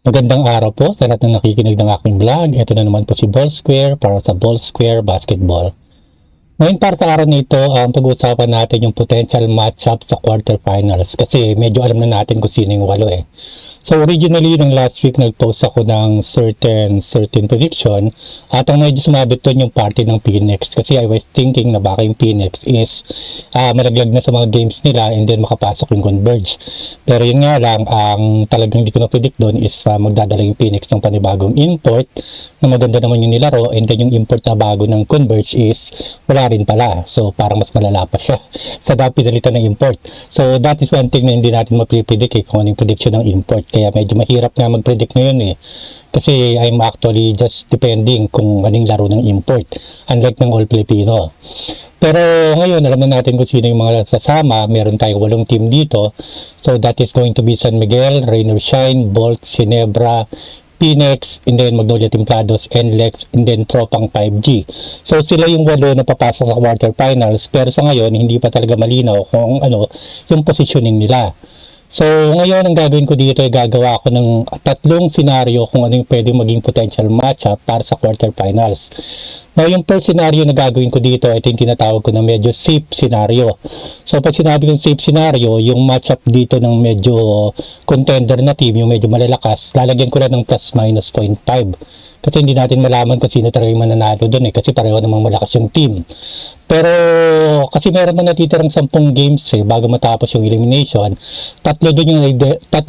Magandang araw po sa lahat ng nakikinig ng aking vlog. Ito na naman po si Ball Square para sa Ball Square Basketball. Ngayon para sa araw na ito, ang pag-uusapan natin yung potential matchup sa quarterfinals kasi medyo alam na natin kung sino yung walo eh. So originally, ng last week, nag-post ako ng certain prediction at ang medyo sumabit doon yung party ng Phoenix kasi I was thinking na baka yung Phoenix is malaglag na sa mga games nila and then makapasok yung Converge. Pero yun nga lang, ang talagang hindi ko na-predict doon is magdadala yung Phoenix ng panibagong import na maganda naman yung nilaro and then yung import na bago ng Converge is wala rin pala. So parang mas malala pa siya sa pinalitan ng import. So that is one thing na hindi natin mapipredict kung anong prediction ng import. Kaya medyo mahirap nga mag-predict ngayon eh. Kasi I'm actually just depending kung anong laro ng import. Unlike ng All Filipino. Pero ngayon, alam na natin kung sino yung mga sasama. Meron tayong 8 team dito. So that is going to be San Miguel, Rain or Shine, Bolt, Ginebra, Phoenix, and then Magnolia Templados, NLEX, and then Tropang 5G. So sila yung 8 na papasok sa quarterfinals. Pero sa ngayon, hindi pa talaga malinaw kung ano yung positioning nila. So, ngayon ang gagawin ko dito ay gagawa ako ng 3 senaryo kung ano yung pwedeng maging potential matchup para sa quarterfinals. Now, yung first scenario na gagawin ko dito, ito yung tinatawag ko na medyo safe scenario. So, pag sinabi kong safe scenario, yung matchup dito ng medyo contender na team, yung medyo malalakas, lalagyan ko lang ng plus minus 0.5. Kasi hindi natin malaman kung sino talaga yung mananalo doon eh, kasi pareho namang malakas yung team. Pero kasi meron na natitirang 10 games eh, bago matapos yung elimination, tatlo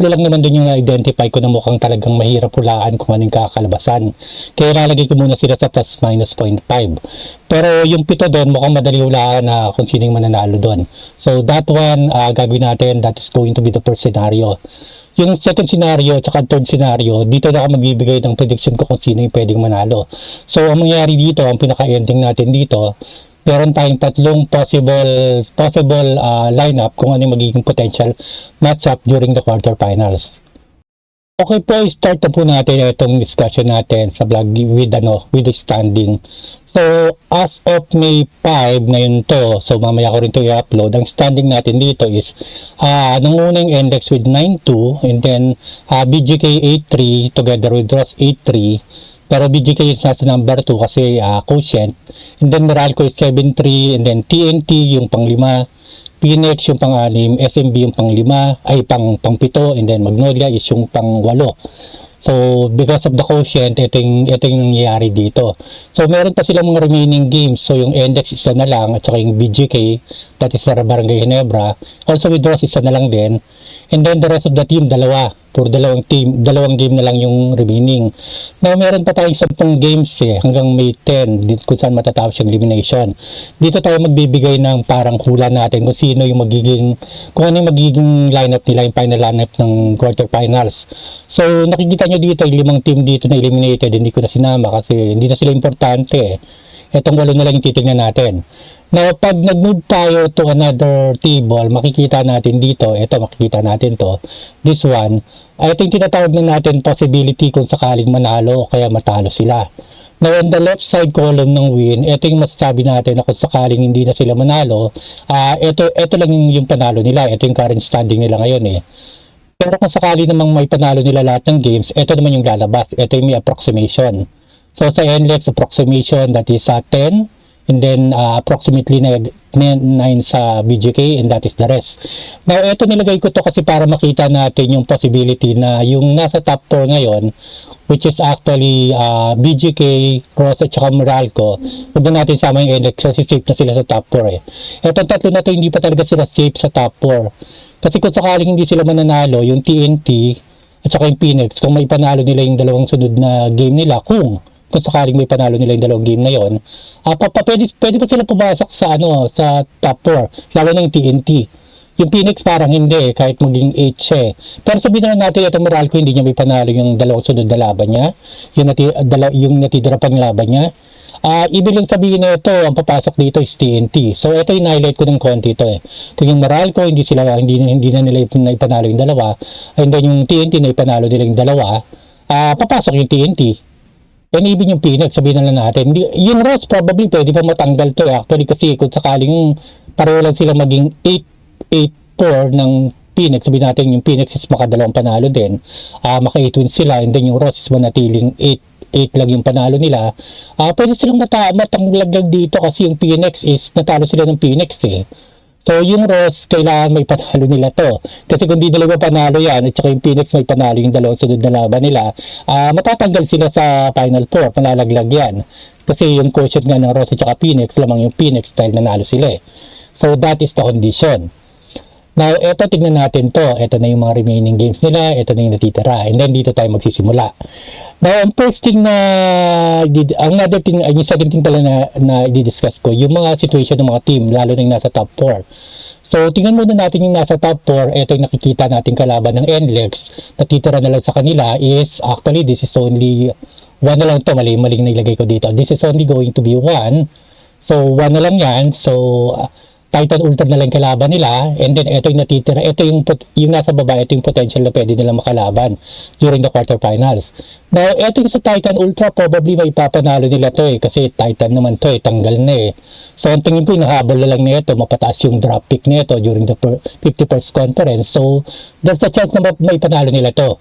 lang naman doon yung identify ko na mukhang talagang mahirap hulaan kung anong kakalabasan. Kaya lalagay ko muna sila sa plus minus 0.5. Pero yung 7 doon, mukhang madali hulaan na kung sino yung mananalo doon. So that one, gagawin natin, that is going to be the first scenario. Yung second scenario at third scenario, dito na ako magbibigay ng prediction ko kung sino yung pwedeng manalo. So, ang mangyayari dito, ang pinaka-ending natin dito, meron tayong 3 possible lineup kung ano yung magiging potential matchup during the quarterfinals. Okay po, start na po natin itong discussion natin sa vlog with the standing. So, as of May 5 ngayon to, so mamaya ko rin to i-upload. Ang standing natin dito is nangunang index with 9-2 and then BGK 8-3 together with Ross 8-3. Pero BGK is nasa number 2 kasi quotient. And then Meralco is 7-3 and then TNT yung pang-5. Phoenix yung pang-6, SMB yung pang-7, and then Magnolia is yung pang-8. So, because of the quotient, ito yung nangyayari dito. So, meron pa silang mga remaining games. So, yung index isa na lang, at saka yung BGK, that is Barangay Ginebra. Also with Ross, isa na lang din. And then the rest of the team, dalawa. For dalawang game na lang yung remaining. Now, meron pa tayong 10 games hanggang May 10 kung saan matatapos yung elimination. Dito tayo magbibigay ng parang hula natin kung sino yung kung ano yung magiging lineup nila, yung final lineup ng quarterfinals. So, nakikita nyo dito, yung 5 team dito na eliminated, hindi ko na sinama kasi hindi na sila importante. Itong 8 na lang yung titignan natin. Now, pag nag-move tayo to another table, makikita natin dito, makikita natin to, this one, ito yung tinatawag na natin possibility kung sakaling manalo o kaya matalo sila. Now, on the left side column ng win, ito yung masasabi natin na kung sakaling hindi na sila manalo, ito lang yung panalo nila, ito yung current standing nila ngayon eh. Pero kung sakali namang may panalo nila lahat ng games, ito naman yung lalabas, ito yung may approximation. So, sa NLEX approximation, that is 10, and then approximately 9 sa BGK, and that is the rest. Now, ito nilagay ko to kasi para makita natin yung possibility na yung nasa top 4 ngayon, which is actually BGK, Ross at saka Meralco, huwag na natin sama yung NLEX kasi safe na sila sa top 4 eh. Itong 3 na to, hindi pa talaga sila safe sa top 4. Kasi kung sakaling hindi sila mananalo, yung TNT at saka yung Phoenix, kung may panalo nila yung dalawang sunod na game nila, kung sakaling may panalo nila yung dalawang game na yon, pwede pa sila pumasok sa sa top 4, lalo na yung TNT. Yung Phoenix parang hindi, kahit maging 8 siya eh. Pero sabihin na natin, itong Meralco hindi niya may panalo yung dalawang sunod na laban niya, yung natitira pang laban niya. Ibig lang sabihin na ito, ang papasok dito is TNT. So ito yung highlight ko ng konti ito eh. Kung yung Meralco hindi na nila ipanalo yung dalawa, and then yung TNT na ipanalo nila yung dalawa, papasok yung TNT. And even yung Phoenix, sabihin na lang natin. Yung Ross probably pwede pa matanggal to actually kasi kung sakaling pareho lang sila maging 8-4 ng Phoenix, sabihin natin yung Phoenix is makadalawang panalo din, maka 8 wins sila, and then yung Ross is manatiling 8 lang yung panalo nila, pwede silang matanglaglag dito kasi yung Phoenix is natalo sila ng Phoenix eh. So yung Ross, kailangan may panalo nila to. Kasi kung di dalawa panalo yan, at saka yung Phoenix may panalo yung dalawang sunod na laban nila, matatanggal sila sa Final Four, malalaglag yan. Kasi yung quotient nga ng Ross at saka Phoenix, lamang yung Phoenix dahil nanalo sila eh. So that is the condition. Now, eto tignan natin to. Eto na yung mga remaining games nila, eto na yung natitira. And then dito tayo magsisimula. Now, ang first thing na, another thing, yung second thing pala na i-discuss ko, yung mga situation ng mga team, lalo na yung nasa top 4. So, tingnan muna natin yung nasa top 4, ito yung nakikita natin kalaban ng NLEX, natitira na lang sa kanila is, actually, this is only, 1 na lang to, maling na ilagay ko dito. This is only going to be 1. So, 1 na lang yan. So, Titan Ultra na lang kalaban nila, and then ito yung natitira, ito yung nasa baba, ito yung potential na pwede nila makalaban during the quarterfinals. Now, ito yung sa Titan Ultra, probably may ipapanalo nila to eh, kasi Titan naman to eh, tanggal na eh. So, ang tingin ko, nahabol na lang nito, mapataas yung draft pick nito during the 51st conference. So, there's a chance na may panalo nila to.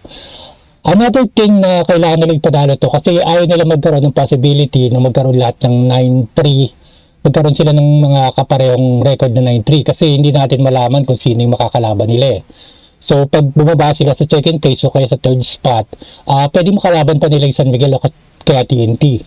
Another thing na kailangan nila ipanalo to, kasi ayaw nila magkaroon ng possibility na magkaroon lahat ng 9-3, magkaroon sila ng mga kaparehong record na 9-3 kasi hindi natin malaman kung sino yung makakalaban nila eh. So, pag bumaba sila sa second place o kaya sa third spot, pwede makalaban pa nila yung San Miguel o kaya TNT.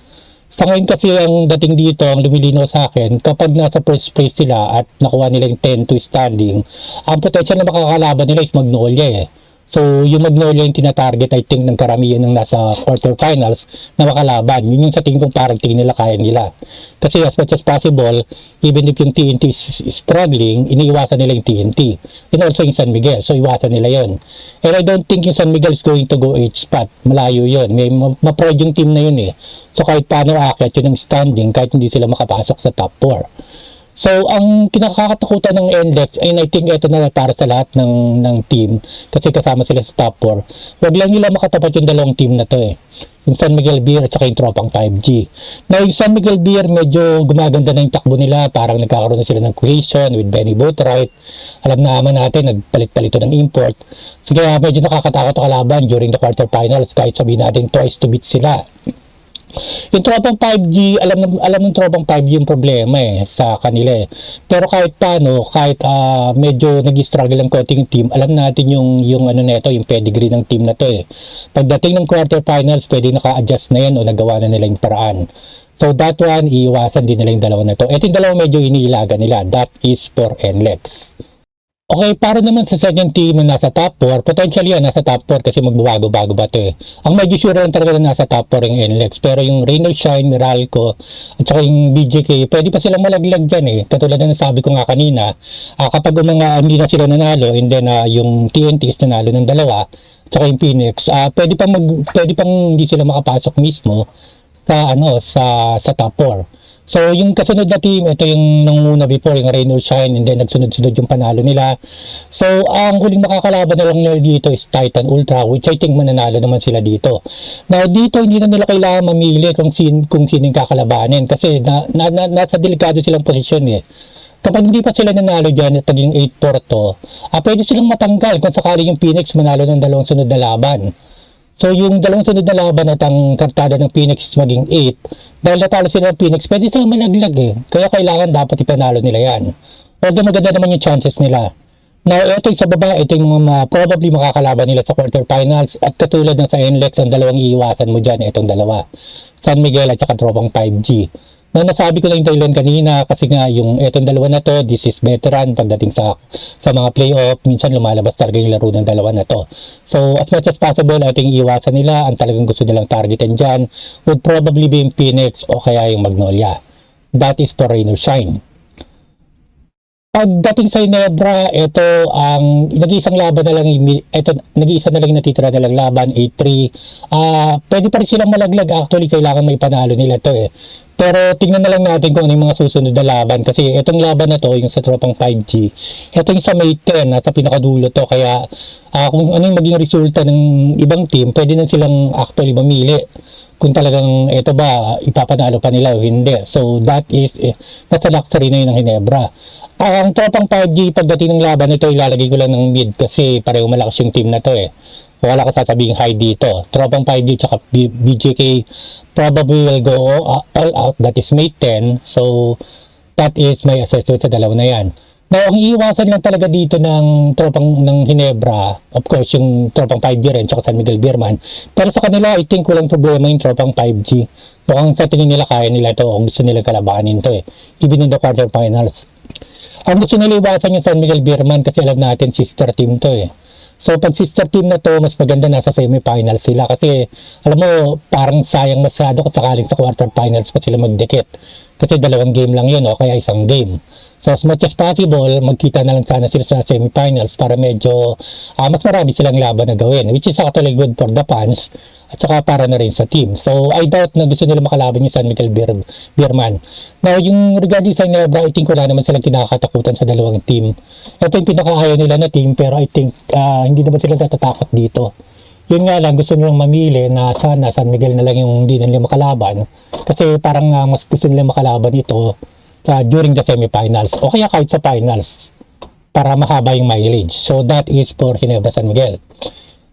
Sa ngayon kasi ang dating dito, ang lumilino sa akin, kapag nasa first place sila at nakuha nila yung 10-2 standing, ang potential na makakalaban nila is Magnolia eh. So, yung Magnolia yung tinatarget, I think, ng karamihan ng nasa quarterfinals na makalaban. Yun yung sa tingin kong parang tingin nila kaya nila. Kasi as much as possible, even if yung TNT is struggling, iniiwasan nila yung TNT. And also yung San Miguel. So, iwasan nila yon. And I don't think yung San Miguel is going to go 8 spot. Malayo yun. May ma-prod yung team na yun eh. So, kahit paano aakyat yun ang standing, kahit hindi sila makapasok sa top 4. So, ang kinakatakutan ng NLEX, and I think ito na para sa lahat ng team, kasi kasama sila sa top 4, wag lang nila makatapat yung dalawang team na to eh. Yung San Miguel Beer at saka yung tropang 5G. Now, yung San Miguel Beer, medyo gumaganda na yung takbo nila, parang nagkakaroon na sila ng cohesion with Benny Boatwright. Alam naman natin, nagpalit-palito ng import. So, kaya medyo nakakatakot ang kalaban during the quarterfinals, kahit sabihin natin twice to beat sila. Yung tropang 5G, alam ng tropang 5G yung problema eh sa kanila eh. Pero kahit paano, kahit medyo nag-struggle ang konting team, alam natin yung ano neto, yung pedigree ng team na to eh. Pagdating ng quarterfinals, pwede naka-adjust na yan o nagawa na nila yung paraan. So that one, iiwasan din nila yung dalawa na to. Ito yung dalawa medyo iniilaga nila. That is for NLEX. Okay, para naman sa second team na nasa top 4, potentially yan nasa top 4 kasi magbabago-bago ba ito eh. Ang medyo sure lang talaga na nasa top 4 yung NLEX, pero yung Rain or Shine, Meralco, at saka yung BJK, pwede pa silang malaglag dyan eh. Katulad na sabi ko nga kanina, kapag mga hindi na sila nanalo, and then yung TNT is nanalo ng dalawa, at saka yung Phoenix, pwede pang hindi sila makapasok mismo sa top 4. So, yung kasunod na team, ito yung nanguna before, yung Rain or Shine, and then nagsunod-sunod yung panalo nila. So, ang huling makakalaban na lang nila dito is Titan Ultra, which I think mananalo naman sila dito. Now, dito hindi na nila kailangan mamili kung sino yung kakalabanin kasi nasa delikado silang posisyon eh. Kapag hindi pa sila nanalo dyan at naging 8-4 to, pwede silang matanggal kung sakali yung Phoenix manalo ng dalawang sunod na laban. So, yung dalawang sunod na laban at ang kartada ng Phoenix maging 8, dahil natalo sila ng Phoenix, pwede silang malaglag eh. Kaya kailangan dapat ipanalo nila yan. Although maganda naman yung chances nila. Now, ito yung sa baba, ito yung mga probably makakalaban nila sa quarterfinals. At katulad ng sa NLEX, ang dalawang iiwasan mo dyan, itong dalawa. San Miguel at saka tropang 5G. Na nasabi ko na yung dahilan kanina kasi nga yung etong dalawa na to, this is veteran pagdating sa mga playoff, minsan lumalabas talaga yung laro ng dalawa na to. So as much as possible, ating iwasan nila, ang talagang gusto nilang targetin dyan would probably be yung Phoenix o kaya yung Magnolia. That is for Rain or Shine. Pagdating sa Ginebra, ito ang nag-iisang laban na lang, nag-iisa na lang natitira na lang laban, 8-3. Pwede pa rin silang malaglag, actually kailangan may panalo nila to eh. Pero tingnan na lang natin kung ano yung mga susunod na laban kasi itong laban na to, yung sa tropang 5G, ito yung sa May 10, nasa pinakadulo to, kaya kung ano yung maging resulta ng ibang team, pwede na silang actually mamili kung talagang ito ba ipapanalo pa nila o hindi. So that is nasa luxury na yun ng Ginebra. Ang tropang 5G pagdating ng laban ito, ilalagay ko lang ng mid kasi pareho malakas yung team na to eh. Wala ko sasabing high dito. Tropang 5G tsaka BGK probably will go all out. That is May 10. So, that is my assessment sa dalawa na yan. Now, ang iiwasan lang talaga dito ng tropang ng Hinebra, of course, yung tropang 5G rin, tsaka San Miguel Beerman. Pero sa kanila, I think walang problema yung tropang 5G. Mukhang sa tingin nila, kaya nila ito kung gusto nila kalabanin to eh. Even in the quarterfinals. Ang gusto nila iwasan yung San Miguel Beerman kasi alam natin, sister team to eh. So, pag sister team na to, mas maganda nasa semifinals sila kasi, alam mo, parang sayang masyado kung sakaling sa quarterfinals pa sila magdikit. Kasi 2 game lang yun o kaya 1 game. So as much as possible, magkita na lang sana sila sa semifinals para medyo mas marami silang laban na gawin. Which is actually good for the fans at saka para na rin sa team. So I doubt na gusto nila makalaban yung San Miguel Beerman. Now yung regarding sa Ginebra, I think wala naman silang kinakatakutan sa dalawang team. Ito yung pinakaayaw nila na team pero I think hindi naman sila natatakot dito. Yun nga lang, gusto nilang mamili na sana San Miguel na lang yung hindi nila makalaban. Kasi parang mas gusto nila makalaban ito during the semifinals o kaya kahit sa finals para mahaba yung mileage. So that is for Ginebra San Miguel.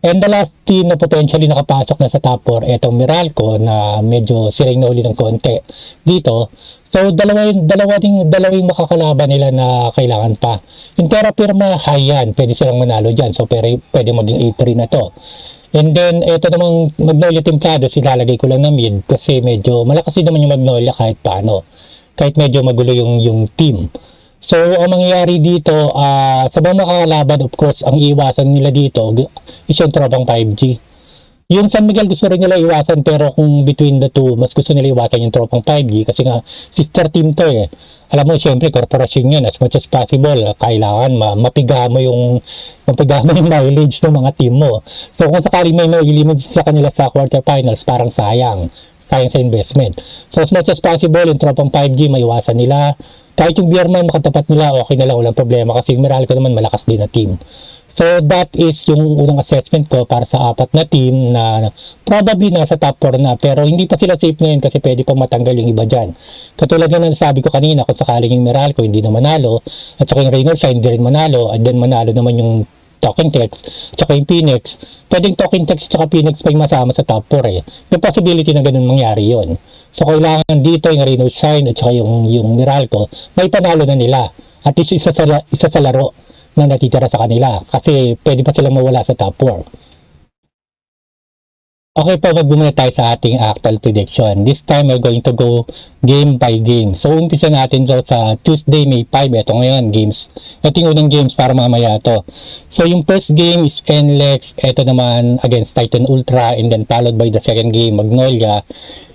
And the last team na potentially nakapasok na sa top 4, etong Meralco na medyo siring na uli ng konti dito. So dalawa yung makakalaban nila na kailangan pa. Yung Terra Firma, high yan. Pwede silang manalo dyan. So pwede maging 8-3 na to. And then, ito namang Magnolia Templado, silalagay ko lang na mid kasi medyo malakas din naman yung Magnolia kahit paano. Kahit medyo magulo yung team. So, ang mangyayari dito, sa mga makakalaban, of course, ang iwasan nila dito is yung tropang 5G. Yung San Miguel gusto rin nila iwasan pero kung between the two, mas gusto nila iwasan yung tropang 5G kasi nga sister team to eh. Alam mo, syempre, korporasyon yan as much as possible. Kailangan mapiga mo yung mileage ng mga team mo. So, kung sakaling may mailimit sa kanila sa quarterfinals, parang sayang sa investment. So as much as possible, yung tropang 5G, maiwasan nila. Kahit yung Beerman, makatapat nila, okay na lang, walang problema. Kasi yung Meralco naman, malakas din na team. So that is yung unang assessment ko para sa 4 na team na probably nasa top 4 na. Pero hindi pa sila safe ngayon kasi pwede pang matanggal yung iba dyan. Katulad nga ng sabi ko kanina, kung sakaling yung Meralco hindi na manalo, at saka yung Reynolds hindi rin manalo, at then manalo naman yung Talking Text, tsaka yung Phoenix, pwedeng Talking Text tsaka Phoenix pa yung masama sa top 4 eh. May possibility na ganun mangyari yon. So kailangan dito yung Reno Shine at saka yung Meralco, may panalo na nila. At least isa sa laro na natitira sa kanila kasi pwede pa silang mawala sa top 4. Okay po, magbumuna tayo sa ating actual prediction. This time, we're going to go game by game. So, umpisa natin so sa Tuesday, May 5. Ito ngayon, games. Ito yung unang games para mamaya to. So, yung first game is NLEX. Ito naman against Titan Ultra. And then, followed by the second game, Magnolia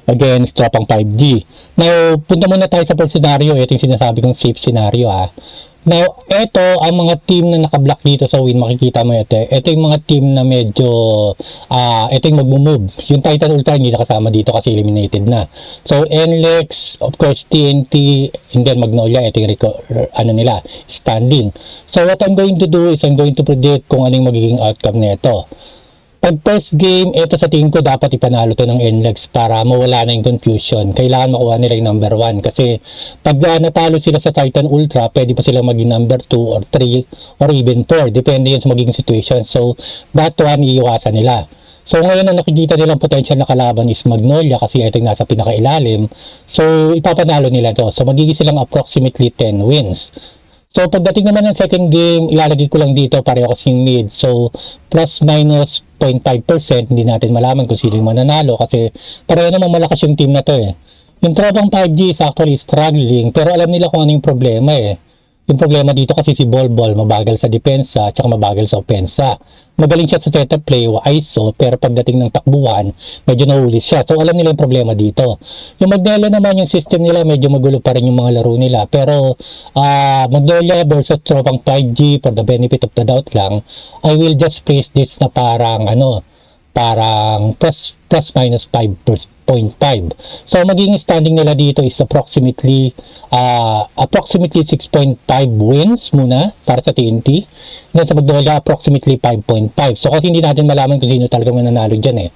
against Tropang 5G. Now, punta muna tayo sa first scenario. Ito yung sinasabi kong safe scenario Now, ito ang mga team na nakablock dito sa win, makikita mo ito. Ito yung mga team na medyo, ito yung mag-move. Yung Titan Ultra hindi nakasama dito kasi eliminated na. So, NLEX, of course, TNT, and then Magnolia, ito yung nila, standing. So, what I'm going to do is I'm going to predict kung anong magiging outcome nito. Pag first game, ito sa tingin ko dapat ipanalo to ng NLEX para mawala na yung confusion. Kailangan makuha nila yung number 1 kasi pag natalo sila sa Titan Ultra, pwede pa silang maging number 2 or 3 or even 4. Depende yun sa magiging situation. So, that one, iiwasan nila. So, ngayon na nakikita nilang potential na kalaban is Magnolia kasi ito yung nasa pinakailalim. So, ipapanalo nila to. So, magiging silang approximately 10 wins. So, pagdating naman ng second game, ilalagay ko lang dito pareho kasing mid. So, plus minus 0.5%, hindi natin malaman kung sino yung mananalo kasi pareho naman malakas yung team na to eh. Yung Tropang 5G is actually struggling pero alam nila kung ano yung problema eh. Yung problema dito kasi si Bolbol, mabagal sa depensa, tsaka mabagal sa opensa. Magaling siya sa setup play, ISO, pero pagdating ng takbuhan, medyo nahuli siya. So, alam nila yung problema dito. Yung Magnolia naman, yung system nila, medyo magulo pa rin yung mga laro nila. Pero, Magnolia versus Tropang 5G, for the benefit of the doubt lang, I will just face this na parang plus minus 5%. 6.5. So magiging standing nila dito is approximately 6.5 wins muna para sa TNT. And sa Magnolia, approximately 5.5. So kasi hindi natin malaman kung sino talaga mananalo dyan eh.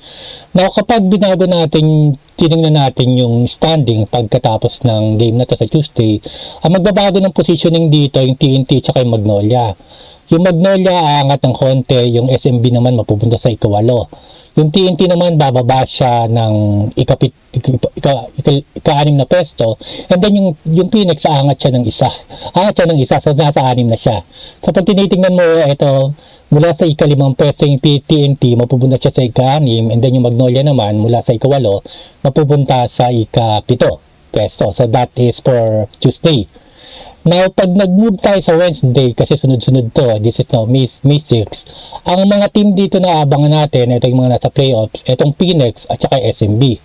Now kapag binago natin, tinignan natin yung standing pagkatapos ng game na to sa Tuesday, magbabago ng positioning dito yung TNT at yung Magnolia. Yung Magnolia aangat ng konti, yung SMB naman mapupunta sa ikawalo. Yung TNT naman bababa siya ng ika-anim na pesto, and then yung Phoenix aangat siya ng isa. Aangat siya ng isa, so nasa 6 na siya. So pag tinitingnan mo ito, mula sa ika-5 pesto yung TNT, mapupunta siya sa ika-6, and then yung Magnolia naman mula sa ika-8, mapupunta sa ika-7 pesto. So that is for Tuesday. Now, pag nag-move tayo sa Wednesday, kasi sunod-sunod to, this is now May 6, ang mga team dito na abangan natin, ito yung mga nasa playoffs, itong Phoenix at saka SMB.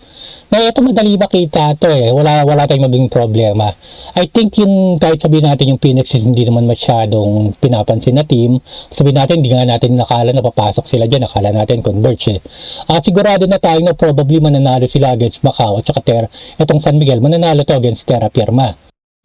Now, ito madali makita to eh, wala tayong maging problema. I think yung, kahit sabihin natin yung Phoenix is hindi naman masyadong pinapansin na team, sabihin natin, hindi nga natin nakala na papasok sila dyan, nakala natin converge eh. Sigurado na tayo na probably mananalo sila against Macau at saka itong San Miguel, mananalo to against Terra Firma.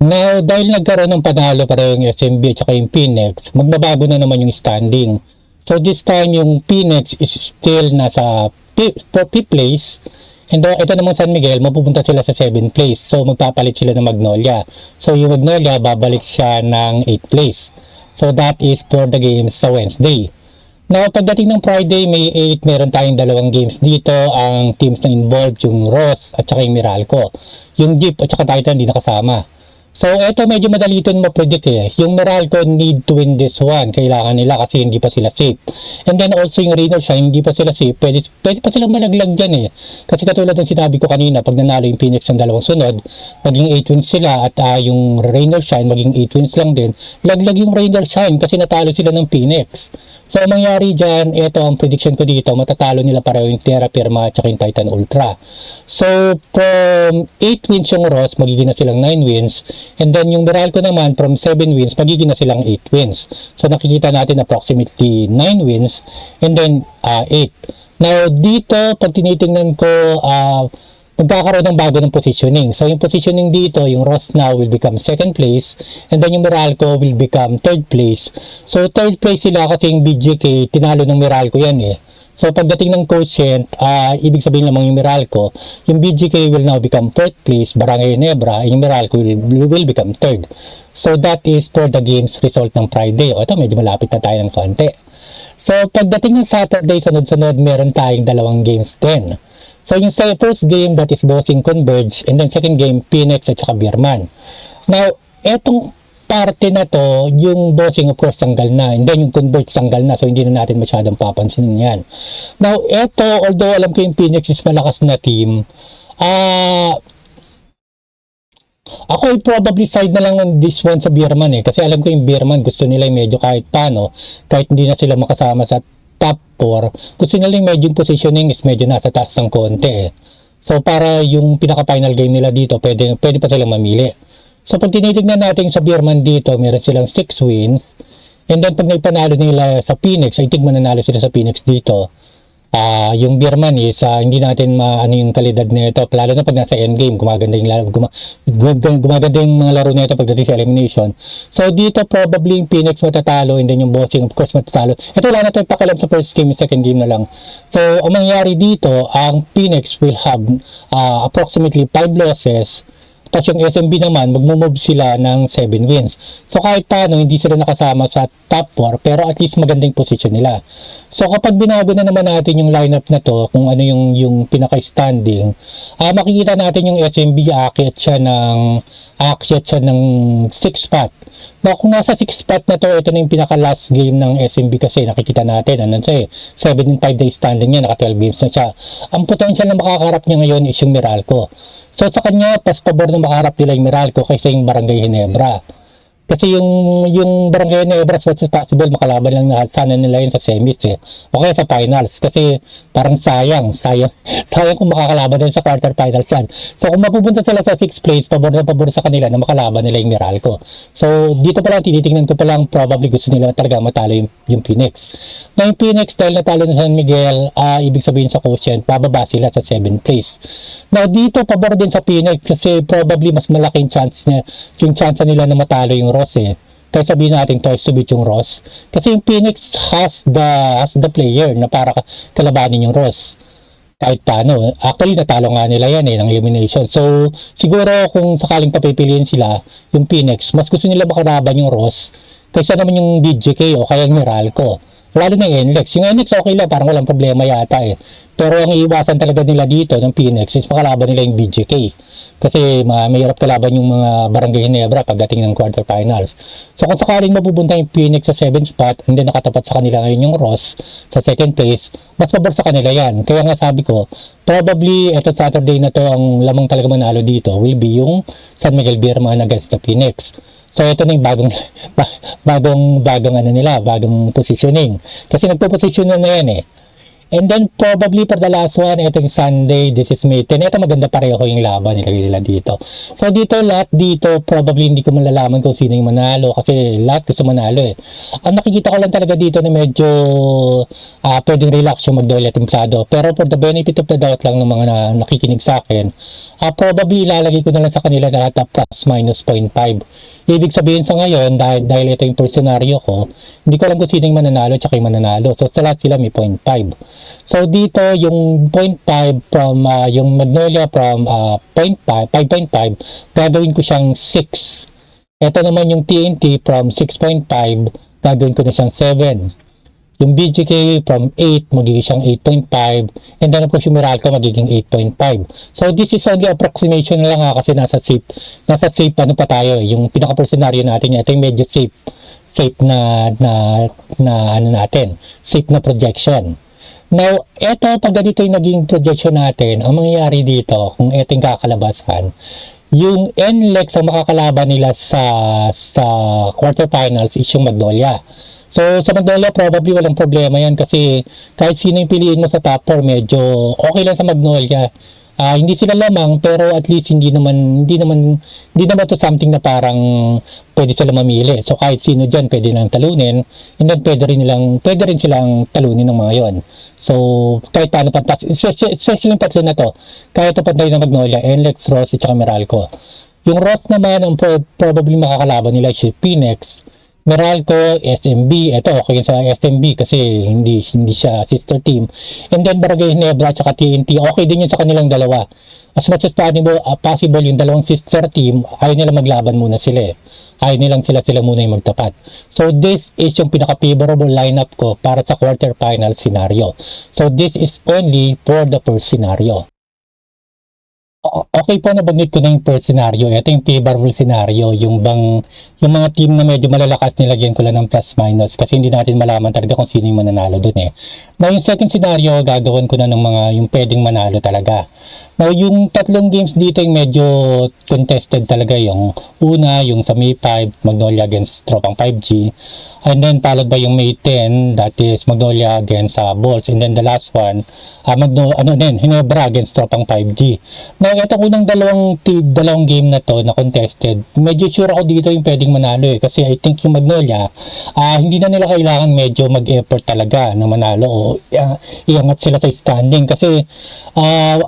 Now, dahil nagkaroon ng panalo para yung SMB at saka yung Phoenix, magbabago na naman yung standing. So this time, yung Phoenix is still nasa 5th place. And ito naman San Miguel, mapupunta sila sa 7th place. So magpapalit sila ng Magnolia. So yung Magnolia, babalik siya ng 8th place. So that is for the games sa Wednesday. Now, pagdating ng Friday, May 8, meron tayong dalawang games dito. Ang teams na involved, yung Ross at saka yung Meralco. Yung Jeep at saka Titan, hindi nakasama. So, ito medyo madali ito ma-predict eh. Yung Meralco need to win this one. Kailangan nila kasi hindi pa sila safe. And then also yung Rain or Shine, hindi pa sila safe. Pwede pa silang malaglag dyan eh. Kasi katulad ng sinabi ko kanina, pag nanalo yung Phoenix ng dalawang sunod, maging 8 wins sila at yung Rain or Shine, maging 8 wins lang din. Laglag yung Rain or Shine kasi natalo sila ng Phoenix. So, ang mangyari dyan, ito ang prediction ko dito, matatalo nila pareho yung Terra Firma at saka yung Titan Ultra. So, from 8 wins yung Ross, magiging na silang 9 wins. And then, yung Meralco naman, from 7 wins, magiging na silang 8 wins. So, nakikita natin approximately 9 wins and then 8. Now, dito, pag tinitingnan ko, magkakaroon ng bago ng positioning. So, yung positioning dito, yung Ross now will become 2nd place and then yung Meralco will become 3rd place. So, 3rd place sila kasi yung BGK, tinalo ng Meralco yan eh. So, pagdating ng quotient, ibig sabihin lamang yung Meralco, yung BGK will now become 4th place, Barangay Nebra, and yung Meralco will become 3rd. So, that is for the game's result ng Friday. O, ito, medyo malapit na tayo ng konti. So, pagdating ng Saturday, sunod-sunod, meron tayong dalawang games din. So, yung sa first game, that is Bossing Converge, and then second game, Phoenix at saka Beerman. Now, etong parte na to, yung Bossing of course tanggal na, and then yung Converge tanggal na, so hindi na natin masyadong papansinin yan. Now, eto, although alam ko yung Phoenix is malakas na team, ako ay probably side na lang on this one sa Beerman eh, kasi alam ko yung Beerman gusto nila yung medyo kahit paano, kahit hindi na sila makasama sa top 4, gusto nila yung medyo positioning is medyo nasa taas ng konti eh. So para yung pinaka-final game nila dito, pwede pa silang mamili. So pag tinitignan natin sa Beerman dito, meron silang 6 wins. And then pag naipanalo nila sa Phoenix, I think mananalo sila sa Phoenix dito. Yung Beerman is hindi natin maano yung kalidad nito, lalo na pag nasa endgame, gumaganda yung mga laro nito pagdating sa elimination. So dito probably yung Phoenix matatalo, and then yung Bossing of course matatalo. Ito wala na tayong pakialam sa first game, second game na lang. So ang mangyari dito, ang Phoenix will have approximately 5 losses. Tapos yung SMB naman, magmumove sila ng 7 wins. So kahit paano, hindi sila nakasama sa top 4, pero at least magandang position nila. So kapag binago na naman natin yung lineup na to, kung ano yung pinaka-standing, makikita natin yung SMB aakyat siya ng 6 spot. Now kung nasa 6 spot na to, ito na yung pinaka-last game ng SMB kasi nakikita natin, 7 in 5 days standing niya, naka 12 games na siya. Ang potential na makakarap niya ngayon is yung Meralco. So sa kanya, pas pabor na makaharap nila yung Meralco kaysa yung Barangay Ginebra. Kasi yung Barangay Nebra, as much as possible, makalaban lang na sana nila yun sa semis eh. O kaya sa finals. Kasi parang sayang sayang kung makakalaban din sa quarterfinals yan. So kung mapupunta sila sa 6th place, pabor na pabor sa kanila na makalaban nila yung Meralco. So dito pala, tinitingnan ko palang probably gusto nila talaga matalo yung Phoenix. Na yung Phoenix, dahil natalo na San Miguel, ibig sabihin sa quotient, bababa sila sa 7th place. Now dito, pabor din sa Phoenix kasi probably mas malaking chance niya, yung chance nila na matalo yung Ross eh. Kaya sabihin natin twice to beat yung Ross. Kasi yung Phoenix has the player na para kalabanin yung Ross. Kahit paano. Actually, natalo nga nila yan eh, ng elimination. So, siguro kung sakaling papipiliin sila, yung Phoenix, mas gusto nila makaraban yung Ross kaysa naman yung BGK o kaya yung Meralco. Lalo na yung NLEX. Yung NLEX okay lang, parang walang problema yata eh. Pero ang iiwasan talaga nila dito ng Phoenix is makalaban nila yung BGK. Kasi mahirap kalaban yung mga Barangay Ginebra pagdating ng quarterfinals. So kung sakaling mapupunta yung Phoenix sa 7th spot and then nakatapat sa kanila ngayon yung Ross sa 2nd place, mas pabor sa kanila yan. Kaya nga sabi ko, probably eto Saturday na to ang lamang talaga manalo dito will be yung San Miguel Beerman against the Phoenix. So ito na yung bagong ano nila, bagong positioning. Kasi nagpo-position na yan eh. And then probably for the last one, ito yung Sunday, this is May 10. Ito maganda pareho yung laban nila dito. So dito, lahat dito, probably hindi ko malalaman kung sino yung manalo kasi lahat gusto manalo eh. Ang nakikita ko lang talaga dito na medyo pwedeng relax yung Magnolia Templado. Pero for the benefit of the doubt lang ng mga nakikinig sa akin, probably ilalagay ko na lang sa kanila lahat plus minus 0.5. Ibig sabihin sa ngayon, dahil ito yung first scenario ko, hindi ko alam kung sino yung mananalo at yung mananalo. So sa lahat sila may 0.5. So dito yung 0.5 from yung Magnolia from 5.5, gagawin ko siyang 6. Ito naman yung TNT from 6.5, gagawin ko na siyang 7. Yung BGK from 8, magiging siyang 8.5. And then of course yung Meralco magiging 8.5. So this is only approximation na lang kasi nasa safe ano pa tayo. Yung pinaka-first scenario natin, ito yung medyo safe na ano natin, safe na projection. Now, ito pag ganito yung naging projection natin, ang mangyayari dito, kung ito yung kakalabasan, yung NLEX ang makakalaban nila sa quarterfinals is yung Magnolia. So, sa Magnolia, probably walang problema yan kasi kahit sino yung piliin mo sa top 4, medyo okay lang sa Magnolia. Hindi sila lamang, pero at least hindi naman to something na parang pwede sila mamili. So, kahit sino dyan, pwede nilang talunin, and then pwede rin silang talunin ng mga yon. So, kahit paano pantas, especially yung tatlo na to, kahit ito pantay na Magnolia, NLEX, Ross, at saka Meralco. Yung Ross naman, ang probably makakalaban nila si Phoenix, Meralco, SMB, ito okay sa SMB kasi hindi siya sister team. And then Barangay Ginebra at TNT, okay din yun sa kanilang dalawa. As much as possible yung dalawang sister team, ayaw nila maglaban muna sila eh. Ayaw nilang sila muna yung magtapat. So this is yung pinaka-favorable lineup ko para sa quarterfinal scenario. So this is only for the first scenario. Okay po, nabanggit ko na yung first scenario. Ito yung favorable scenario. Yung mga team na medyo malalakas, nilagyan ko lang ng plus minus kasi hindi natin malaman talaga kung sino yung mananalo dun eh. Now, yung second scenario, gagawin ko na ng mga yung pwedeng manalo talaga. Now, yung tatlong games dito yung medyo contested talaga. Yung una, yung sa May 5, Magnolia against Tropang 5G. And then followed by yung May 10, that is Magnolia against Bulls. And then the last one, Ginebra against Tropang 5G. Now, itong unang dalawang game na to na contested, medyo sure ako dito yung pwedeng manalo eh. Kasi I think yung Magnolia, hindi na nila kailangan medyo mag-effort talaga na manalo o iangat sila sa standing. Kasi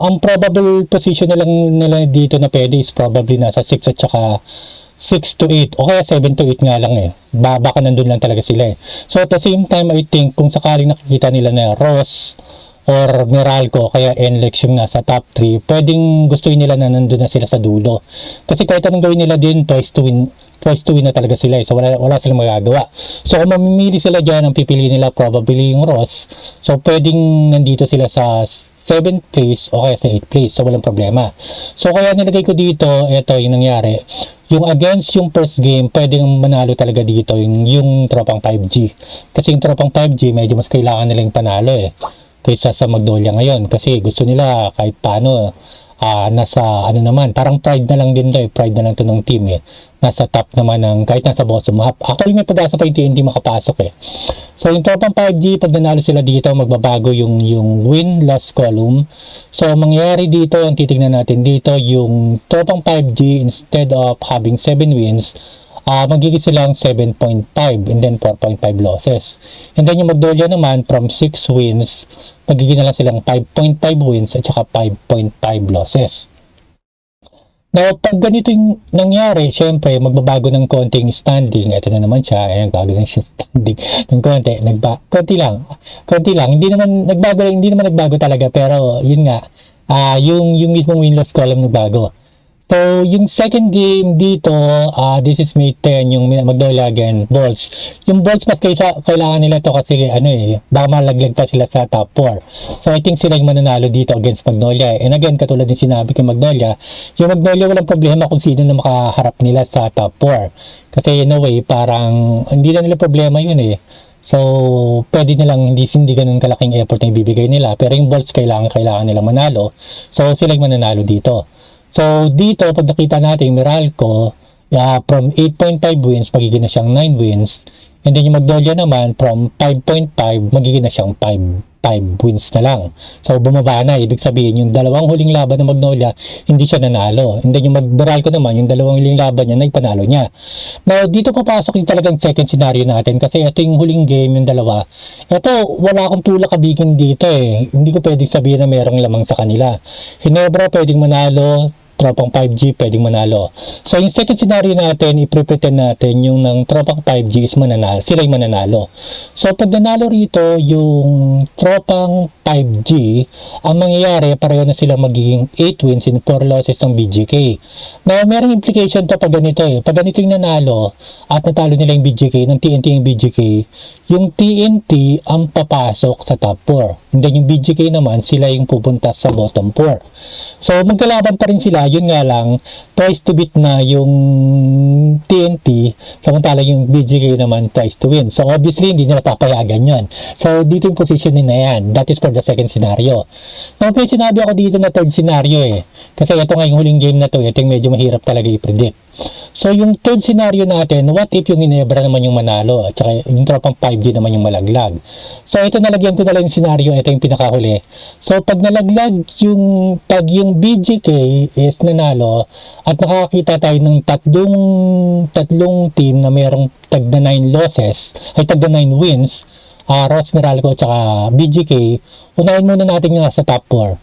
ang probable position nila dito na pwede is probably nasa 6 at saka 6 to 8 o kaya 7 to 8 nga lang eh. Baka nandun lang talaga sila eh. So at the same time, I think kung sakaling nakikita nila na Ross or Meralco kaya NLEX yung nasa top 3, pwedeng gustuin nila na nandun na sila sa dulo. Kasi kahit anong gawin nila din, twice to win na talaga sila eh. So wala silang magagawa. So kung mamimili sila dyan, ang pipili nila probably yung Ross. So pwedeng nandito sila sa 7th place o kaya sa 8th place. So walang problema. So kaya nilagay ko dito, ito yung nangyari. Yung against yung first game, pwedeng manalo talaga dito yung Tropang 5G. Kasi yung Tropang 5G, medyo mas kailangan nilang panalo eh. kaysa sa Magnolia ngayon. Kasi gusto nila kahit paano nasa ano naman, parang pride na lang din to pride na lang to ng team nasa top naman ng kahit nasa bottom half. Actually may pag-asa pa yung TNT makapasok So yung tropang 5G, pag nanalo sila dito, magbabago yung win-loss column. So mangyayari dito, ang titignan natin dito, yung tropang 5G, instead of having 7 wins, magiging silang 7.5 and then 4.5 losses. And then yung Magnolia naman, from 6 wins, magiging na lang silang 5.5 wins at saka 5.5 losses. Now, pag ganito yung nangyari, syempre, magbabago ng konting standing. Ito na naman siya. Ayan, bago ng standing ng konti. Konti lang. Hindi naman nagbago talaga. Pero, yun nga, yung mismong win-loss column nagbago. So, yung second game dito, this is May 10, yung Magnolia again, Bulls. Yung Bulls, mas kailangan nila to kasi, baka malaglag pa sila sa top 4. So, I think sila yung mananalo dito against Magnolia. And again, katulad din sinabi kay Magnolia, yung Magnolia walang problema kung sino na makaharap nila sa top 4. Kasi in a way, parang, hindi na nila problema yun So, pwede nilang hindi ganun kalaking effort na ibibigay nila. Pero yung Bulls, kailangan nila manalo. So, sila yung mananalo dito. So, dito, pag nakita natin, Meralco, from 8.5 wins, magiging na siyang 9 wins. And then yung Magnolia naman, from 5.5, magiging na siyang 5 wins na lang. So, bumaba na. Ibig sabihin, yung dalawang huling laban ng Magnolia, hindi siya nanalo. And then yung Meralco naman, yung dalawang huling laban niya, naipanalo niya. Now, dito papasok yung talagang second scenario natin. Kasi ito yung huling game, yung dalawa. Ito, wala akong tulak kabigin dito Hindi ko pwedeng sabihin na merong lamang sa kanila. Ginebra, pwedeng manalo. Tropang 5G pwedeng manalo. So yung second scenario natin, i-pretend natin yung ng tropang 5G is mananalo, sila yung mananalo. So pag nanalo rito yung tropang 5G, ang mangyayari pareho na sila magiging 8 wins and 4 losses ng BGK. Na merong implication to pag ganito Pag ganito yung nanalo at natalo nila yung BGK, ng TNT yung BGK, yung TNT ang papasok sa top 4. And then yung BGK naman, sila yung pupunta sa bottom 4. So magkalaban pa rin sila, yun nga lang, twice to beat na yung TNT, samantala yung BGK naman twice to win. So obviously, hindi nila papayagan yun. So dito yung position na yan. That is for the second scenario. Now, may sinabi ako dito na third scenario Kasi ito nga yung huling game na to, ito yung medyo mahirap talaga i-predict. So yung third scenario natin, what if yung Ginebra naman yung manalo at saka yung tropang 5G naman yung malaglag. So ito, nalagyan ko na lang yung scenario, ito yung pinakahuli. So pag nalaglag pag yung BGK is nanalo at nakakita tayo ng tatlong team na mayroong tagda 9 losses, ay tagda 9 wins, Ross, Meralco at saka BGK, unahin muna natin yung nasa top 4.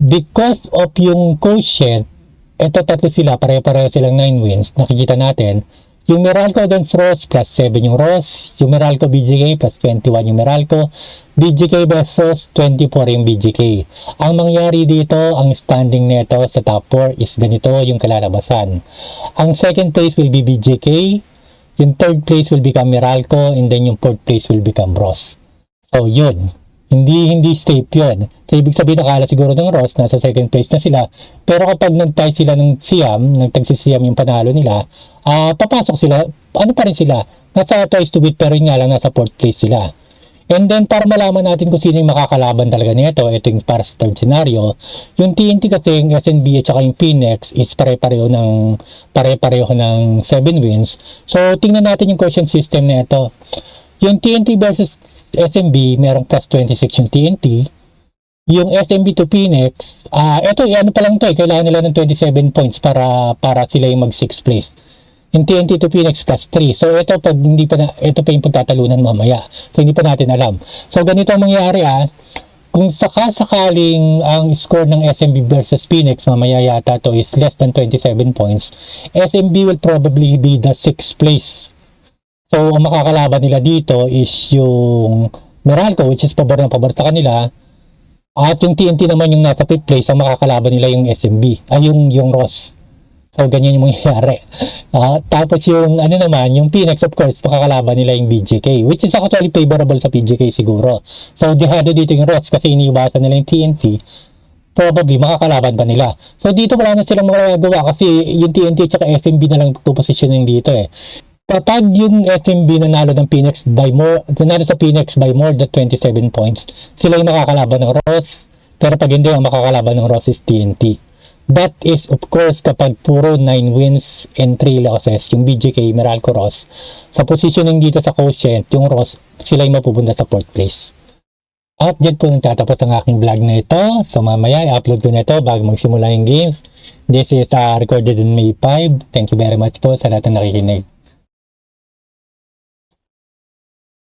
Because of yung quotient, ito tatlo sila, pare-pareho silang 9 wins, nakikita natin. Yung Meralco against Ross, plus 7 yung Ross. Yung Meralco BGK, plus 21 yung Meralco. BGK versus 24 yung BGK. Ang mangyari dito, ang standing nito sa top 4 is ganito yung kalalabasan. Ang second place will be BGK. Yung third place will become Meralco. And then yung fourth place will become Ross. So yun. Hindi safe yun. So, ibig sabihin, nakala siguro ng Ross, nasa second place na sila. Pero kapag nag-tie sila ng Siam, nagtagsisiyam yung panalo nila, papasok sila, ano pa rin sila? Nasa twice to beat, pero yun nga lang, nasa fourth place sila. And then, para malaman natin kung sino yung makakalaban talaga nito, ito yung para sa third scenario. Yung TNT kasi, yung SNB at saka yung Phoenix is pare-pareho ng 7 wins. So, tingnan natin yung quotient system na ito. Yung TNT versus SMB, merong plus 26 yung TNT. Yung SMB to Phoenix, eto, ano pa lang to kailangan nila ng 27 points para sila yung mag 6th place. Yung TNT to Phoenix plus 3. So, ito ito pa yung pagtatalunan mamaya. So, hindi pa natin alam. So, ganito ang mangyayari kung sakaling ang score ng SMB versus Phoenix, mamaya yata to is less than 27 points, SMB will probably be the 6th place. So, ang makakalaban nila dito is yung Meralco, which is pabor sa kanila. At yung TNT naman yung nasa 5th place, ang makakalaban nila yung SMB, yung Ross. So, ganyan yung mangyayari. Tapos yung yung Phoenix, of course, makakalaban nila yung BGK, which is actually favorable sa BGK siguro. So, dehado dito yung Ross kasi iniiwasan nila yung TNT. Probably, makakalaban pa nila. So, dito wala na silang magagawa kasi yung TNT at saka SMB na lang puposisyonin dito Kapag yung SMB nanalo ng Phoenix by more, nanalo sa Phoenix by more than 27 points, sila yung makakalaban ng Ross. Pero pag hindi, ang makakalaban ng Ross is TNT. That is, of course, kapag puro 9 wins and 3 losses, yung BGK, Meralco Ross, sa positioning dito sa quotient, yung Ross, sila yung mapupunta sa 4th place. At dyan po nagtatapos ang aking vlog na ito. So mamaya, i-upload ko na ito bago magsimula yung games. This is recorded on May 5. Thank you very much po sa lahat ng nakikinig.